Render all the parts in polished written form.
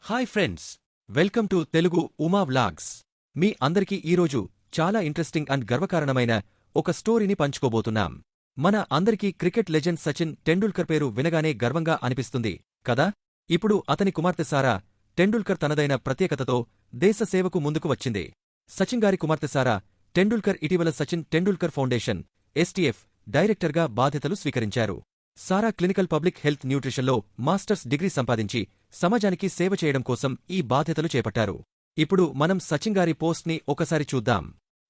Hi friends, welcome to Telugu Uma vlogs. మీ అందరికీ ఈరోజు చాలా ఇంట్రెస్టింగ్ అండ్ గర్వకారణమైన ఒక స్టోరీని పంచుకోబోతున్నాం. మన అందరికీ క్రికెట్ లెజెండ్ సచిన్ టెండూల్కర్ పేరు వినగానే గర్వంగా అనిపిస్తుంది కదా. ఇప్పుడు అతని కుమార్తె సారా టెండూల్కర్ తనదైన ప్రత్యేకతతో దేశ సేవకు ముందుకు వచ్చింది. సచిన్ గారి కుమార్తె సారా టెండూల్కర్ ఇటీవల సచిన్ టెండూల్కర్ ఫౌండేషన్ ఎస్టీఎఫ్ డైరెక్టర్గా బాధ్యతలు స్వీకరించారు. సారా క్లినికల్ పబ్లిక్ హెల్త్ న్యూట్రిషన్లో మాస్టర్స్ డిగ్రీ సంపాదించి సమాజానికి సేవ చేయడం కోసం ఈ బాధ్యతలు చేపట్టారు. ఇప్పుడు మనం సచిన్ గారి పోస్ట్ని ఒకసారి చూద్దాం.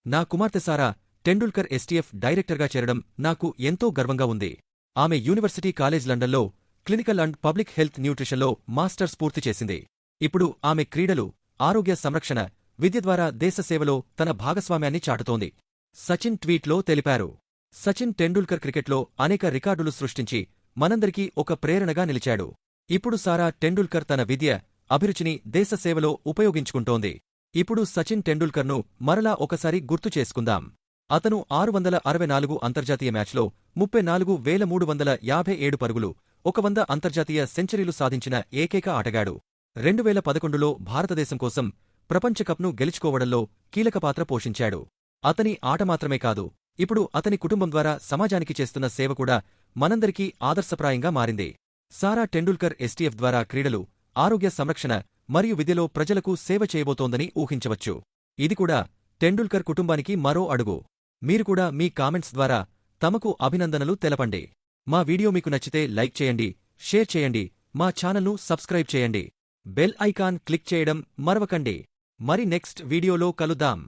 నా కుమార్తె సారా టెండూల్కర్ ఎస్టీఎఫ్ డైరెక్టర్గా చేరడం నాకు ఎంతో గర్వంగా ఉంది. ఆమె యూనివర్సిటీ కాలేజ్ లండన్లో క్లినికల్ అండ్ పబ్లిక్ హెల్త్ న్యూట్రిషన్లో మాస్టర్స్ పూర్తి చేసింది. ఇప్పుడు ఆమె క్రీడలు, ఆరోగ్య సంరక్షణ, విద్య ద్వారా దేశ సేవలో తన భాగస్వామ్యాన్ని చాటుతోంది. సచిన్ ట్వీట్లో తెలిపారు. సచిన్ టెండూల్కర్ క్రికెట్లో అనేక రికార్డులు సృష్టించి మనందరికీ ఒక ప్రేరణగా నిలిచాడు. ఇప్పుడు సారా టెండూల్కర్ తన విద్య, అభిరుచిని దేశ సేవలో ఉపయోగించుకుంటోంది. ఇప్పుడు సచిన్ టెండూల్కర్ను మరలా ఒకసారి గుర్తు చేసుకుందాం. అతను 664 అంతర్జాతీయ మ్యాచ్లో 34,357 పరుగులు, 100 అంతర్జాతీయ సెంచరీలు సాధించిన ఏకైక ఆటగాడు. 2011లో భారతదేశం కోసం ప్రపంచకప్ను గెలుచుకోవడంలో కీలక పాత్ర పోషించాడు. అతని ఆట మాత్రమే కాదు, ఇప్పుడు అతని కుటుంబం ద్వారా సమాజానికి చేస్తున్న సేవ కూడా మనందరికీ ఆదర్శప్రాయంగా మారింది. సారా టెండూల్కర్ ఎస్టీఎఫ్ ద్వారా క్రీడలు, ఆరోగ్య సంరక్షణ మరియు విద్యలో ప్రజలకు సేవ చేయబోతోందని ఊహించవచ్చు. ఇది కూడా టెండూల్కర్ కుటుంబానికి మరో అడుగు. మీరు కూడా మీ కామెంట్స్ ద్వారా తమకు అభినందనలు తెలపండి. మా వీడియో మీకు నచ్చితే లైక్ చేయండి, షేర్ చేయండి, మా ఛానల్ను సబ్స్క్రైబ్ చేయండి. బెల్ ఐకాన్ క్లిక్ చేయడం మరవకండి. మరి నెక్స్ట్ వీడియోలో కలుద్దాం.